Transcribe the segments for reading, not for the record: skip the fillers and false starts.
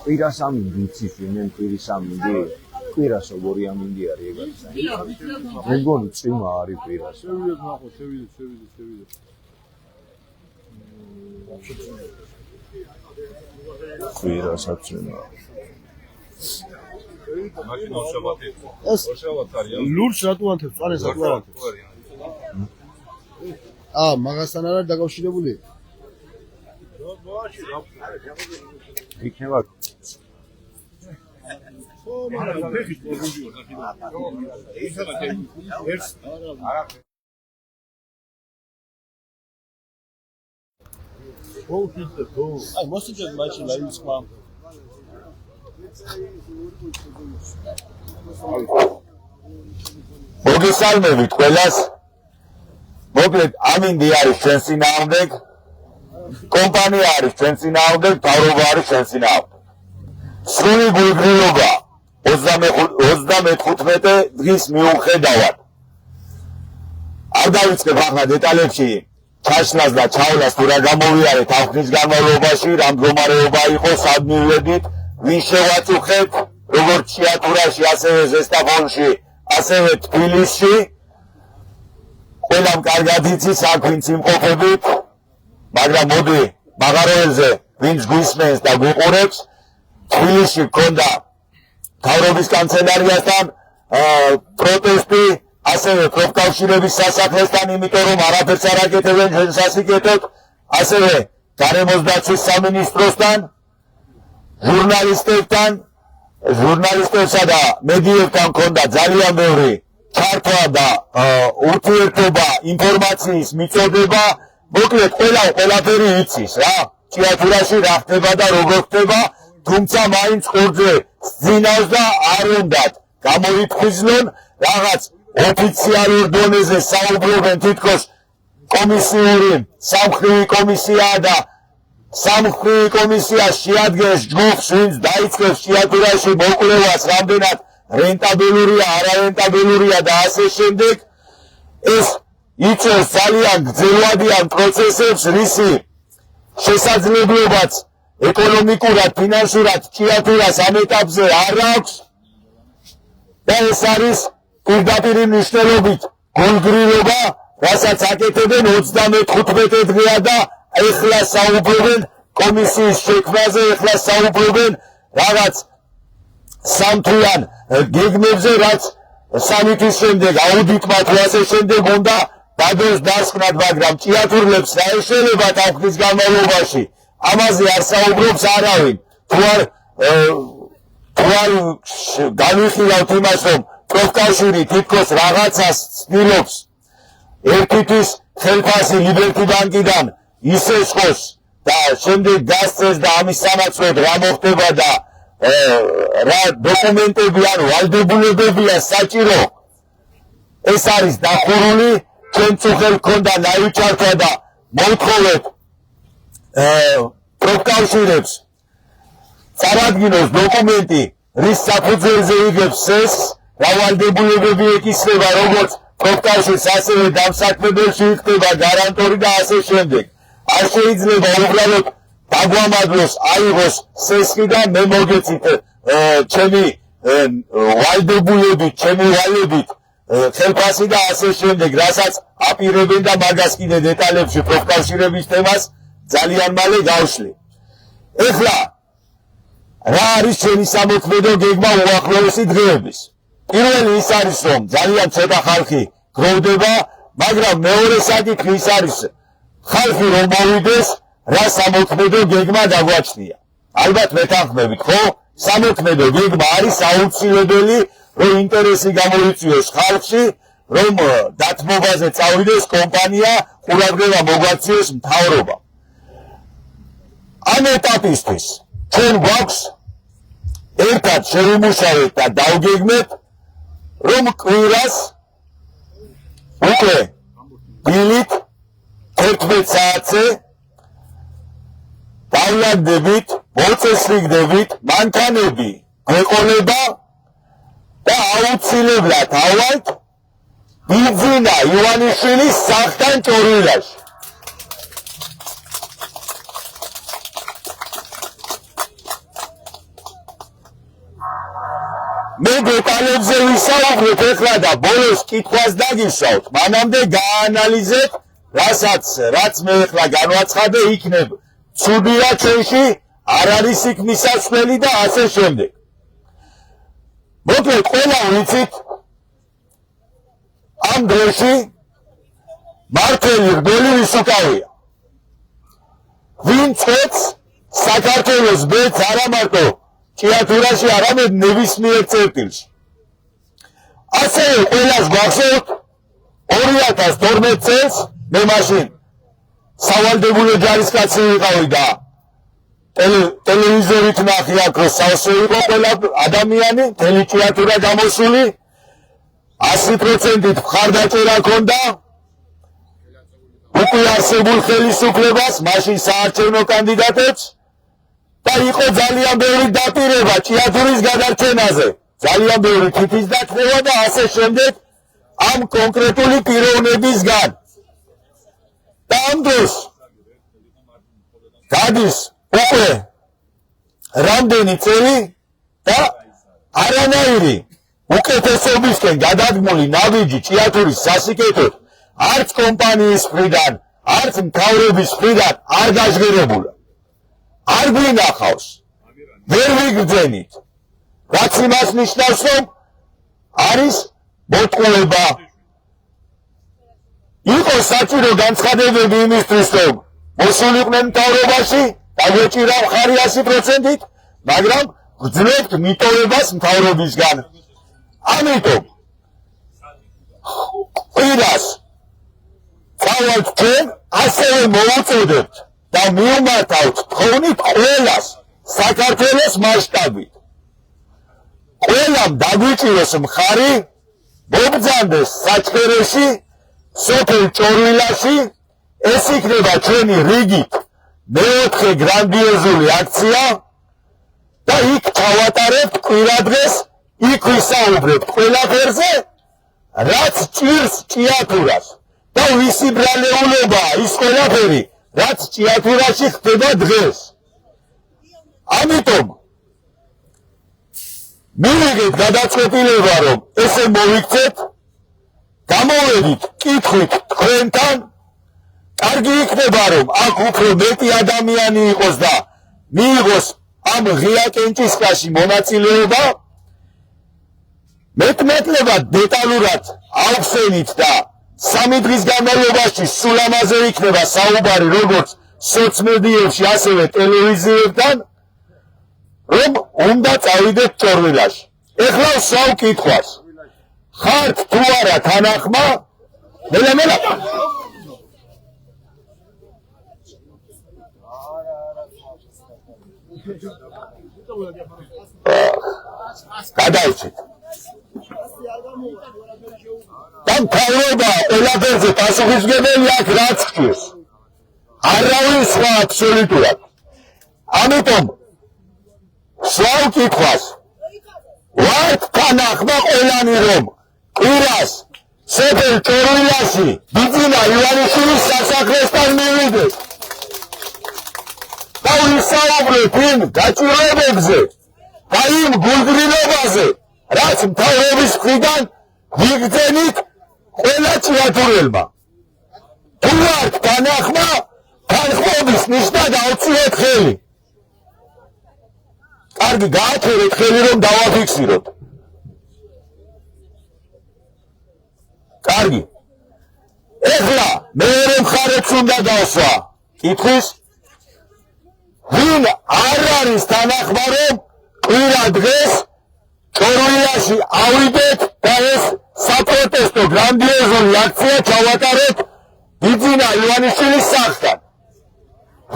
კვირას ამინდი იცის ვინმე კვირის ამინდი კვირას როგორი ამინდი არის ეგაც მე მგონი წიმა არის კვირას შევიდეთ ნახო შევიდეთ კვირას აწვენა მაშინ ორშაბათი არის ლურს რატო ანთებს წარეს რატო ანთებს მაგასთან არა დაკავშირებული იქნება აი მოსიჯეთ მაშინ ლაივის ხმა მოგესალმებით ყველას მოკლედ ამინდი არის ჩვენს წინააღმდეგ კომპანია არის ჩვენს წინააღმდეგ მთავრობა არის ჩვენს წინააღმდეგ სრული გულგრილობა 35 დღის მიუხედავად არ დავიწყებ ახლა დეტალებში ჩაშლას და ჩავლას თუ რა გამოვიარეთ ამ ხნის განმავლობაში რა მდგომარეობა იყო სად მივედით ვინ შევაწუხეთ როგორც ჭიათურაში ასევე ზესტაფონში ასევე თბილისში ყველამ კარგად იცის აქ ვინც იმყოფებით მაგრამ მოდი მაღაროელზე ვინც გვისმენს და გვიყურებს თბილისში გქონდა მთავრობის კანცელარიასთან პროტესტი ასევე პროფკავშირების სასახლესთან იმიტომ რომ არაფერს არ აკეთებენ ჩვენ სასიკეთოდ ასევე გარემოს დაცვის სამინისტროსთან ჟურნალისტებსა და მედიებთან გქონდა ძალიან ბევრი ჩართვა და ურთიერთობა ინფორმაციის მიწოდება მოკლედ ყველაფერი იცის რა ჭიათურაში რა ხდება და როგორ ხდება თუმცა მაინც ხორძზე სძინავს და არ უნდათ გამოიფხიზლონ რაღაც ოფიციალურ დონეზე საუბრობენ თითქოს კომისიური სამხრივი კომისიაა და სამხრივი კომისია შეადგენს ჯგუფს ვინც დაიწყებს ჭიათურაში მოკვლევას რამდენად რენტაბელურია არარენტაბელურია და ასე შემდეგ ეს იწვევს ძალიან გრძელვადიან პროცესებს რისი შესაძლებლობაც ეკონომიკურად ფინანსურად ჭიათურას ამ ეტაპზე არ აქვს და ეს არის პირდაპირ მნიშვნელობით გულგრილობა რასაც აკეთებენ 35 დღეა და ეხლა საუბრობენ კომისიის შექმნაზე ეხლა საუბრობენ რაღაც სამთვიან გეგმებზე რაც სამი თვის შემდეგ აუდიტმა თუ ასე შემდეგ უნდა დადოს დასკვნად მაგრამ ჭიათურლებს რა ეშელებათ ამ ხნის განმავლობაში ამაზე არ საუბრობს არავინ თუ არ განვიხილავთ იმას რომ პროფკავშირი თითქოს რაღაცას ცდილობს ერთთვის ხელფასი ლიბერტი ბანკიდან ისესხოს და შემდეგ გასცეს და ამის სამაცვლოდ რა მოხდება და რა დოკუმენტები ან ვალდებულებებია საჭირო ეს არის დახურული ჩვენ წუხელ გქონდა ნაიჩართვა და მოვთხოვეთ პროფკავშირებს წარადგინოს დოკუმენტი რის საფუძველზე იგებს ეს რა ვალდებულებები ეკისრება როგორც პროფკავშირს ასევე დამსაქმებელში იქნება გარანტორი და ასე შემდეგ არ შეიძლება უბრალოდ დაგვამადლოს აიღოს სესხი და მე მოგეცით ჩემი ვალდებულებით ჩემი ვალებით ხელფასი და ასე შემდეგ რასაც აპირებენ და მაგას კიდე დეტალებში პროფკავშირების თემას ძალიან მალე გავშლი ეხლა რა არის ჩვენი სამოქმედო გეგმა უახლოესი დღეების პირველი ის არის რომ ძალიან ცოტა ხალხი გროვდება მაგრამ მეორე საკითხი ის არის ხალხი რომ მოვიდეს რა სამოქმედო გეგმა დაგვაჩნია ალბათ მეთანხმებით ხო სამოქმედო გეგმა არის აუცილებელი რომ ინტერესი გამოიწვიოს ხალხში რომ დათმობაზე წავიდეს კომპანია ყურადღება მოგვაქციოს მთავრობა ამ ეტაპისთვის ჩვენ გვაქვს ერთად შევიმუშავეთ და დავგეგმეთ რომ კვირას უკვე დილით 11 საათზე დავლაგდებით, მოწესრიგდებით, მანქანები გვეყოლება და აუცილებლად ავალთ ბიძინა ივანიშვილის სახლთან ჭორილაში. მე დეტალებზე ვისაუბრებ ეხლა და ბოლოს კითხვას დაგისვავთ, მანამდე გაანალიზეთ, რაც მე ეხლა განვაცხადე, იქნებ ცუდია ჩვენში, არ არის იქ მისასვლელი და ასე შემდეგ. მოკლედ, ყველა ვიცით, ამ დროში მართელი რბელი ვის უკავია. ვინ წვეთს საქართველოს ბედს არა მარტო ჭიათურაში, არამედ ნებისმიერ წერტილში. ასევე ყველას გვახსოვთ 2012 წელს მე მაშინ სავალდებულო ჯარისკაცი ვიყავი და ტელევიზორით ნახე აქ რომ სავსე იყო ყველა ადამიანი, მთელი ჭიათურა გამოსული, 100%-ით მხარდაჭერა ჰქონდა უკვე არსებულ ხელისუფლებას, მაშინ საარჩევნო კანდიდატებს და იყო ძალიან ბევრი დაპირება ჭიათურის გადარჩენაზე, ძალიან ბევრი თითის დათმობა და ასე შემდეგ ამ კონკრეტული პიროვნებისგან. და ამ დროს გადის უკვე რამდენი წელი და არანაირი უკეთესობისკენ გადადგმული ნაბიჯი ჭიათურის სასიკეთოდ არც კომპანიის მხრიდან, არც მთავრობის მხრიდან არ გაჟღერებულა. არ გვინახავს, ვერ ვიგრძენით, რაც იმას ნიშნავს, რომ არის მოტყუება. იყო საჭირო განცხადებები იმისთვის, რომ მოსულიყვნენ მთავრობაში, დაგვეჭირა მხარი 100%-ით, მაგრამ გრძნობთ მიტოვებას მთავრობისგან. ამიტომ ყვირას წავალთ ჩვენ, ასევე მოვუწოდებთ და მივმართავთ თხოვნით ყველას საქართველოს მასშტაბით. ყველამ დაგვიჭიროს მხარი, მობრძანდეს საჩხერეში, სოფელ ჭორვილაში, ეს იქნება ჩვენი რიგით მეოთხე გრანდიოზული აქცია და იქ ჩავატარებთ კვირადღეს, იქ ვისაუბრებთ ყველაფერზე, რაც ჭირს ჭიათურას და ვისი ბრალეულობაა ის ყველაფერი, რაც ჭიათურაში ხდება დღეს. ამიტომ მივიღეთ გადაწყვეტილება, რომ ესე მოვიქცეთ, გამოვედით კითხვით თქვენთან, კარგი იქნება, რომ აქ უფრო მეტი ადამიანი იყოს და მიიღოს ამ ღია კენჭისყრაში მონაწილეობა. მეტნაკლებად დეტალურად ავხსენით და 3 დღის განმავლობაში სულ ამაზე იქნება საუბარი როგორც სოცმედიებში, ასევე ტელევიზიებთან, რომ უნდა წავიდეთ ჭორვილაში. ეხლა ვსვავ კითხვას. ხართ თუ არა თანახმა? მელა გადაიცით. და მთავრობა ყველაფერზე პასუხისმგებელი აქ რაც ხჭირს. არავინ სხვა აბსოლუტურად. ამიტომ სვავ კითხვას. ვართ თანახმა ყველანი, რომ კვირას სოფელ ჭორვილაში ბიძინა ივანიშვილის სასახლესთან მივიდეთ და ვისაუბრეთ იმ გაჭირვებებზე და იმ გულგრილებაზე, რაც მთავრობის მხრიდან ვიგრძენით ყველა ჭიათურელმა. თუ ვართ თანახმა, თანხმობის ნიშნად ავწიოთ ხელი. კარგი, გააჩერეთ ხელი, რომ დავაფიქსიროთ. კარგი. ეხლა მეორე მხარეც უნდა დავსვა კითხვის, ვინ არ არის თანახმა, რომ კვირა დღეს ჭორვილაში ავიდეთ და ეს საპროტესტო გრანდიოზული აქცია ჩავატარეთ ბიძინა ივანიშვილის სახლთან.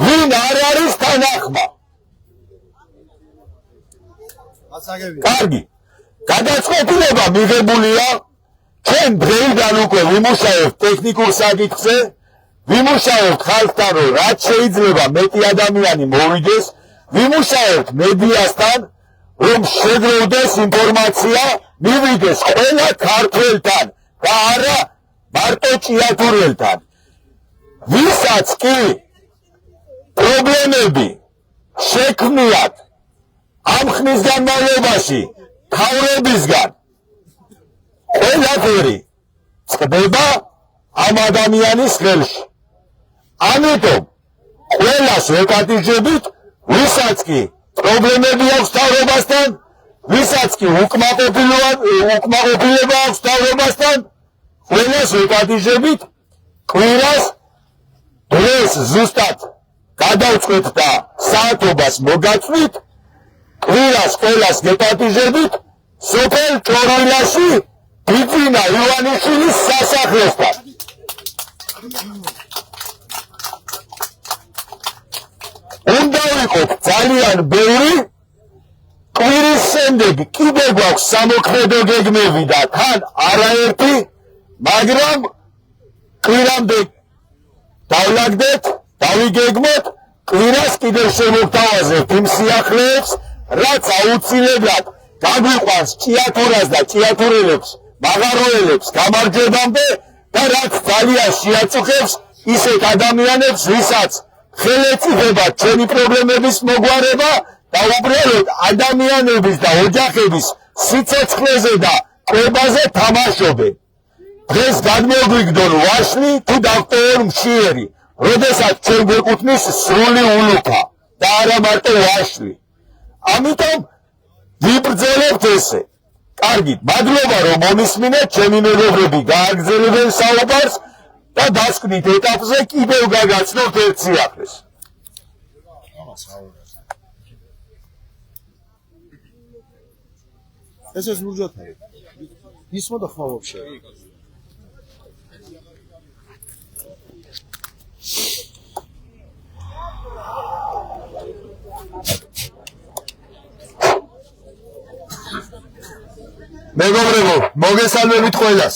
ვინ არ არის თანახმა? კარგი. გადაწყვეტილება მიღებულია. ჩვენ დღეიდან უკვე ვიმუშავებთ ტექნიკურ საკითხზე, ვიმუშავებთ ხალხთან, რომ რაც შეიძლება მეტი ადამიანი მოვიდეს, ვიმუშავებთ მედიასთან, რომ შეგროვდეს ინფორმაცია, მივიდეს ყველა ქართველთან და არა მარტო ჭიათურელთან. ვისაც კი პრობლემები შექმნიათ ამ ხნის განმავლობაში თავრებისგან ყველაფერი წყდება ამ ადამიანის ხელში. ამიტომ ყველას ვეკატიჟებით, ვისაც კი პრობლემები აქვს თავრობასთან, ვისაც კი უკმაყოფილება აქვს თავრობასთან, ყველას ვეკატიჟებით, კვირას დღეს ზუსტად გადავწყვეტ და საათობას მოგაწვით, კვირას ყველას გეკატიჟებით, სოფელ ჭორვილაში ბიძინა ივანიშვილის სასახლესთან. უნდა ვიყოთ ძალიან ბევრი, კვირის შემდეგ კიდე გვაქვს სამოქმედო გეგმები და თან არაერთი, მაგრამ კვირამდე დავლაგდეთ, დავიგეგმოთ, კვირას კიდევ შემოგთავაზებთ იმ სიახლეებს, რაც აუცილებლად გაგვიყვანს ჭიათურას და ჭიათურელებს, მაღაროელებს გამარჯვებამდე და რაც ძალიან შეაწუხებს ისეთ ადამიანებს, ვისაც ხელეწიფება ჩვენი პრობლემების მოგვარება და უბრალოდ ადამიანების და ოჯახების სიცოცხლეზე და კვებაზე თამაშობენ. დღეს გადმოგვიგდონ ვაშლი თუ დოქტორ მშიერი, როდესაც ჩვენ გვეკუთვნის სრული ულუფა და არა მარტო ვაშლი. ამიტომ ვიბრძოლებთ ესე. კარგით, მადლობა რომ მომისმინეთ, ჩემი მეგობრები გააგრძელებენ საუბარს და დასკვნით ეტაპზე კიდევ გაგაცნობთ ერთ სიახლეს. ეს ეს ლურჯათა. ისმო და ხმა вообще. მეგობრებო, მოგესალმებით ყველას.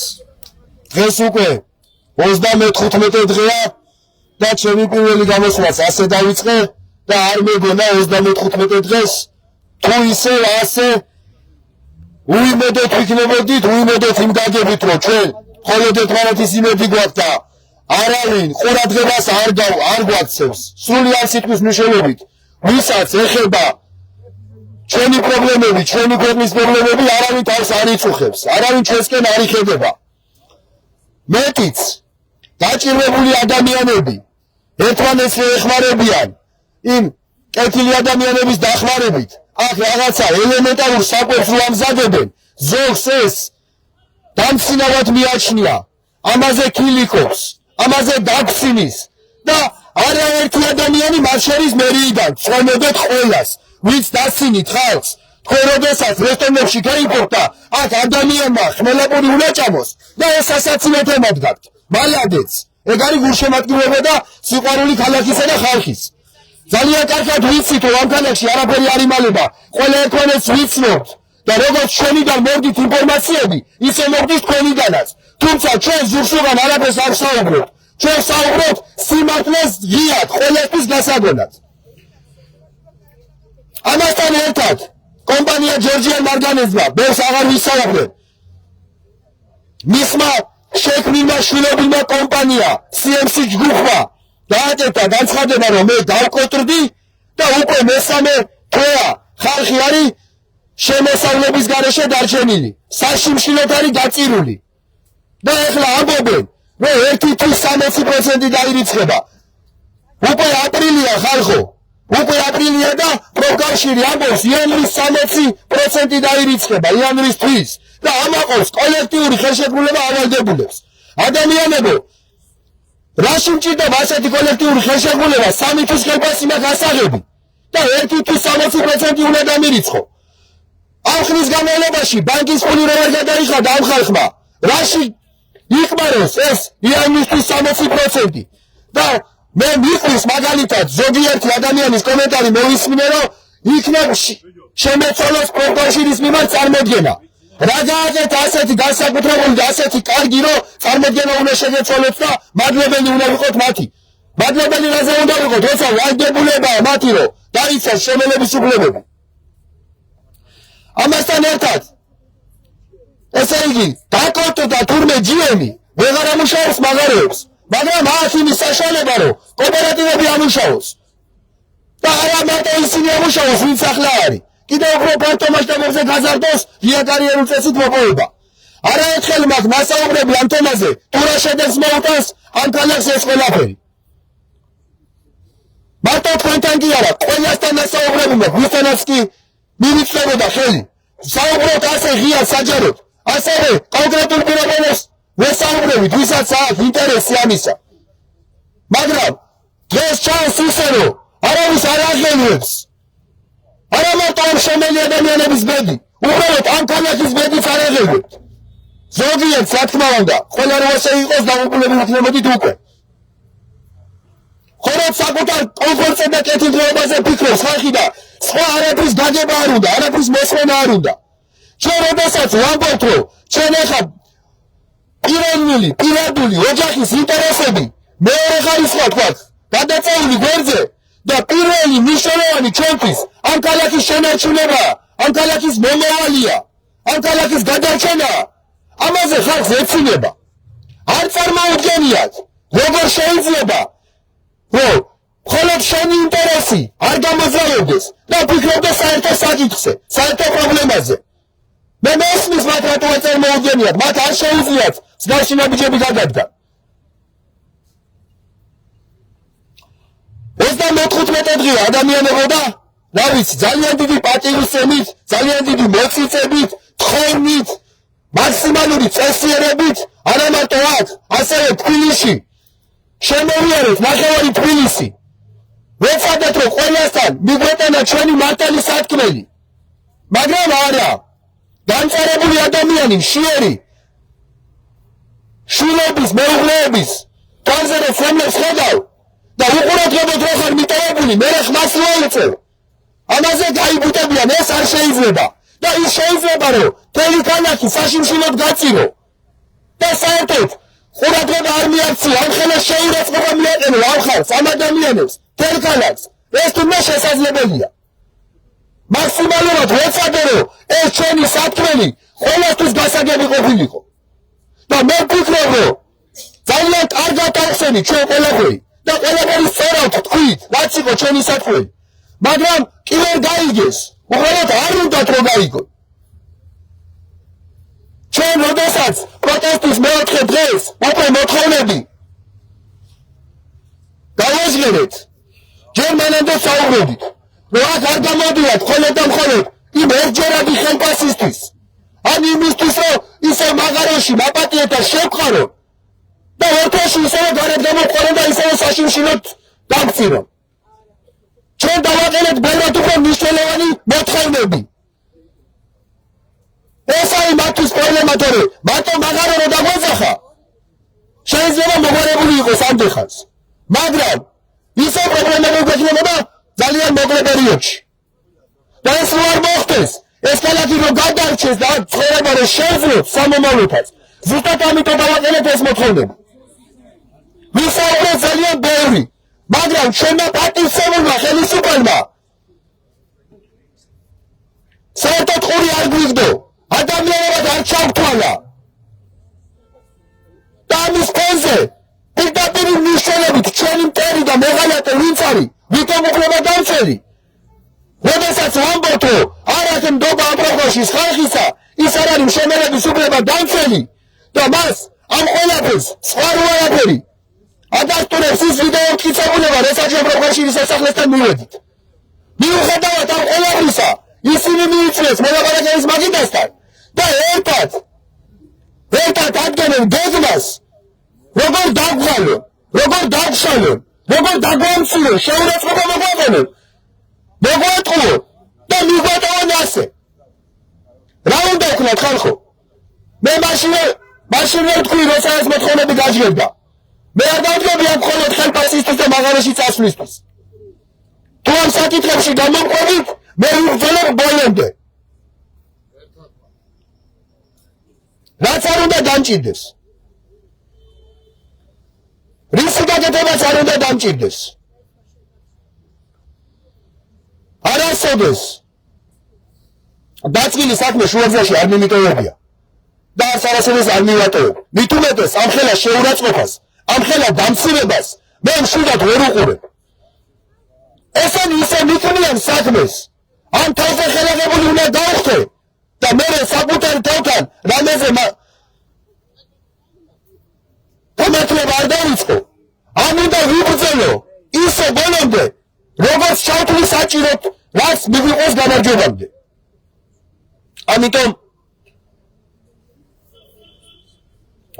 დღეს უკვე 34 დღეა და ჩემი პირველი გამოსვლაც ასე დავიწყე და არ მეგონა 34 დღეს თუ ისე ასე უიმედოთ ვიქნებოდით, უიმედოთ იმ გაგებით, რომ ჩვენ მხოლოდ ერთმანეთის იმედი გვაქვს და არავინ ყურადღებას არ გვაქცევს. სრული სიტყვის მნიშვნელობით, ვისაც ეხება ჩვენი პრობლემები, ჩვენი ქვეყნის პრობლემები, არავინ თავს არ იწუხებს, არავინ ჩვენსკენ არ იხედება. მეტიც, დაჭირვებული ადამიანები ერთმანეთს ეხმარებიან იმ კეთილი ადამიანების დახმარებით. აქ რაღაცა ელემენტარულ საკვებს რო ამზადებენ, ზოგს ეს დამცინავად მიაჩნია, ამაზე კილიკობს, ამაზე დაგცინის და არაერთი ადამიანი მათ შორის მერიიდან წვენებთ ყველას, ვინც დასცინით ხალხს, თქვენ როდესაც რესტორნებში გაიგებთ და აქ ადამიანმა ხმელაპური უნდა ჭამოს და ეს ასაცილეთ ემოდგათ, მალადეც, ეგ არის გულშემატკივრება და სიყვარული ქალაქისა და ხალხის. ძალიან კარგად ვიცით, რომ ამ ქალაქში არაფერი არ იმალება, ყველა ერთმანეთს ვიცნობთ და როგორც ჩვენიდან მოვდით ინფორმაციები, ისე მოვდით თქვენიდანაც. თუმცა ჩვენ ზურშუღან არაფერს არ ვსაუბრობთ. ჩვენ ვსაუბრობთ სიმართლეს ღიად, ყველასთვის გასაგონად. ამასთან ერთად, კომპანია ჯორჯიან მარგანეძმა, ბევრს აღარ ვისაუბრებ. მისმა შექმნილმა შვილობილმა კომპანია, CMC ჯგუფმა, დააკეთა განცხადება, რომ მე დავკოტრდი და უკვე მესამე თვეა ხალხი არის შემოსავლების გარეშე დარჩენილი, საშიმშილოდ არის დაწირული. და ეხლა ამბობენ, რომ 1 თვის 60% დაირიცხება. უკვე აპრილია ხალხო, უკვე აპრილია და პროფკავშირი ამბობს, იანვრის 60% დაირიცხება, იანვრის თვის და ამაყობს კოლექტიური ხელშეკრულება ავალდებულებს. ადამიანებო, რაში მჭირდება ასეთი კოლექტიური ხელშეკრულება 3 თვის ხელფასი მაქვს ასაღები და 1 თვის 60% უნდა დამირიცხო. ამ ხნის განმავლობაში ბანკის ფული რო არ გადაიხადა ამ ხალხმა, რაში იკმაროს ეს იანვრის 60% და მე მიყვის მაგალითად ზოგიერთი ადამიანის კომენტარი მოვისმინე, რომ იქნებ შემეცვალოს პროფკავშირის მიმართ წარმოდგენა. რა გააკეთა ასეთი განსაკუთრებული და ასეთი კარგი, რომ წარმოდგენა უნდა შეგეცვალოთ და მადლობელი უნდა ვიყოთ მათი. მადლობელი რაზე უნდა ვიყოთ, როცა ვაიდებულებაა მათი, რომ დაიცვას შემელების უფლებები. ამასთან ერთად, ესე იგი, დაკოტრდა თურმე ჯიენი, ვეღარ ამუშავებს მაღაროებს, მაგრამ აქ იმის საშუალება, რომ კოოპერატივები ამუშავოს. და არა მარტო ისინი ამუშავოს, ვინც ახლა არის. კიდევ უფრო ფართო მასშტაბებზე გაზარდოს ღიაკარიერული წესით მოპოვება. არაერთხელ მათ მასაუბრები ამ თემაზე თუ რა შედეგს მოუტანს ამ ქალაქს ეს ყველაფერი. მარტო თქვენთან კი არა, ყველასთან მასაუბრები მაქვს, ვისთანაც კი მივიწვევდა ხელი. საუბრობთ ასე ღიად საჯაროდ, ასევე კონკრეტულ პირობებს ვესაუბრებით, ვისაც აქვს ინტერესი ამისა. მაგრამ დღეს ჩანს ისე, რომ არავის არ აღელვებს. არა მარტო ამ შემელი ადამიანების ბედი, უბრალოდ ამ ქალაქის ბედიც არ აღელვებთ. ზოგიერთს რა თქმა უნდა, ყველა რომ ასე იყოს დამოკიდებული იქნებოდით უკვე. ხოლო საკუთარ კომფორტზე და კეთილდღეობაზე ფიქრობს ხალხი და სხვა არაფრის გაგება არ უნდა, არაფრის მოსმენა არ უნდა. ჩვენ როდესაც ვამბობთ, რომ ჩვენ ახლა პირადული ოჯახის ინტერესები მეორე ხარისხად გვაქვს გადაწეული გვერდზე და პირველი მნიშვნელოვანი ჩვენთვის ამ ქალაქის შენარჩუნება, ამ ქალაქის მომავალია, ამ ქალაქის გადარჩენაა. ამაზე ხალხს ეცინება. არ წარმოუდგენიათ, როგორ შეიძლება, რომ მხოლოდ შენი ინტერესი არ გამოძლევდეს და ფიქრობდეს საერთო საკითხზე, საერთო პრობლემაზე. მე მესმის მათ რატო არ წარმოუდგენიათ, მათ არ შეუძლიათ მსგავსი ნაბიჯები გადადგან. 35 დღე ადამიანებო და რა ვიცი, ძალიან დიდი პატივისცემით, ძალიან დიდი მოწიწებით, თხოვნით, მაქსიმალური წესიერებით, არა მარტო აქ, ასევე თბილისში შემოვიარეთ ნახევარი თბილისი. ვეცადეთ, რომ ყველასთან მიგვეტანა ჩვენი მართალი სათქმელი. მაგრამ არა, განწერებული ადამიანი, მშიერი, შვილების, მეუღლეების, თვალზე რომ ფორმებს ხედავ და უყურადღებოდ რო ხარ მიტოვებული, მე რა ხმას ვაუწევ. ამაზე გაიბუტებიან, ეს არ შეიძლება. და ის შეიძლება, რომ მთელი ქალაქი საშიმშილოდ გაწირო. და საერთოდ ყურადღება არ მიაქცია, ამ ხელას შეურაცხყოფა მიაყენო ამ ხალხს, ამ ადამიანებს, მთელ ქალაქს. ეს თუნდა შესაძლებელია. მაქსიმალურად ვეცადე, რომ ეს ჩვენი სათქმელი ყველასთვის გასაგები ყოფილიყო. და მე ვფიქრობ, რომ ძალიან კარგად ახსენით ჩვენ ყველაფერი და ყველაფერი სწორად თქვით, რაც იყო ჩვენი სათქმელი. მაგრამ კი ვერ გაიგეს, უბრალოდ არ უნდათ რომ გაიგო. ჩვენ როდესაც პროტესტის მეოთხე დღეს უკვე მოთხოვნები გავაჟღერეთ, ჯერ მანამდე საუბრობდით, რომ აქ არ გამოდიათ მხოლოდ და მხოლოდ იმ ერთჯერადი ხელფასისთვის, ან იმისთვის, რომ ისე მაღაროში მაპატიეთ და შევყარო და ერთაში ისევე გარეთ გამოვყარო და ისევე საშიმშილოდ დამწირო. ჩვენ დავაყენეთ ბევრად უფრო მნიშვნელოვანი მოთხოვნები. ეს არის მათთვის პრობლემა, თორე მარტო მაღარო რო დაგვეძახა, შეიძლება მოგვარებული იყოს ამდენხანს. მაგრამ ისე პრობლემები გვექნებოდა ძალიან მოკლე პერიოდში. და ეს რო არ მოხდეს, ეს ქალაქი რო გადარჩეს და ცხოვრება რო შევძლოთ სამომავლოდაც, ზუსტად ამიტომ დავაყენეთ ეს მოთხოვნები. ვისაუბრეთ ძალიან ბევრი, მაგრამ ჩვენმა პატივსემულმა ხელისუფლებმა საერთოდ ყური არ გვიგდო, ადამიანებად არ ჩავთვალა. და ამის ფონზე პირდაპირ მნიშვნელობით ჩვენი მტერი და მოღალატე ვინც არის, ვითომ უფლება დამცველი. როდესაც ვამბობთ, რომ არ აქვს ნდობა ამ პროგრამში ხალხისა, ის არ არის მშენებლობის უფლება დამცველი და მას ამ ყველაფერს სხვა რუარაფერი ადასტურებს ის ვიდეო მტკიცებულება, რასაჩვენო პროგრამში სასახლესთან მივედით. მიუხედავად ამ ყველაფრისა, ისინი მიიწვიეს მოლაპარაკების მაგიდასთან და ერთად ადგენენ გეგმას, როგორ დაგვღალონ, როგორ დავშალონ, როგორ დაგვამცირონ, შეურაცხყოფა მოგვაყენონ, მოგვატყუო და მიგვატოვონ ასე. რა უნდა ვქნათ ხალხო? მე მაშინ ვერ ვთქვი, როდესაც მოთხოვნები გაჟღერდა. მე არ დავდგები ამ მხოლოდ ხელფასისთვის და მაღაროში წასვლისთვის. თუ ამ საკითხებში გამომყვებით, მე ვიბრძოლებ ბოლომდე. რაც არ უნდა დამჭირდეს. რისი გაკეთებაც არ უნდა დამჭირდეს. არასოდეს დაწყილი საქმე შუაგზაში არ მიმიტოვებია და არასოდეს არ მივატოვებ. მით უმეტეს ამ ხელას შეურაცხყოფას, ამ ხელას დამცირებას მე მშვიდად ვერ უყურებ. ესენი ისე მიქმნიან საქმეს, ამ თავზე ხელახებული უნდა დავხდე და მე საკუთარ თავთან რამეზე გამართლება არ დავიწყო. ამ უნდა ვიბრძოლო ისე ბოლომდე, როგორც ჩავთვლი საჭიროდ, რაც მიგვიყოს გამარჯვებამდე. ამიტომ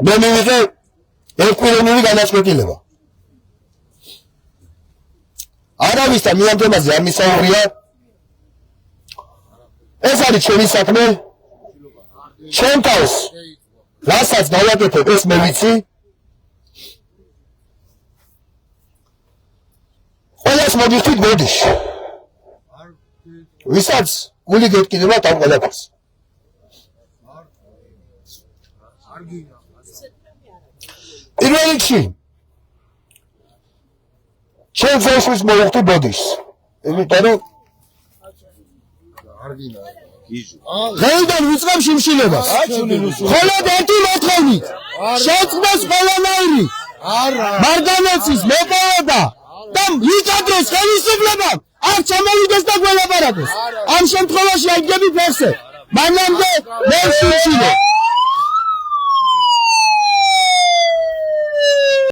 მე მივიღე ერთკვირეული განაცხადება. არავისთან მე ამ თემაზე არ მისაუბრია. ეს არის ჩემი საქმე. ჩემ თავს რასაც დავაკეთებ ეს მე ვიცი. ყველას მოგიხდით ბოდიში. ვისაც გული გეტკიდება ამ ყველაფერს. პირველ რიგში ჩემ ფესვის მოვიხდი ბოდიშს. იმიტომ რომ ღეიდან ვიწყებ შიმშილებას. მხოლოდ ერთი მოთხოვნით. შეწყდეს ყველანაირი. მარგანეცის მოპოვება და იკადროს ხელისუფლებამ არ ჩამოვიდეს და გველაპარაკოს. ამ შემთხვევაში აიგები ფეხზე. მანამდე მე შიმშილე.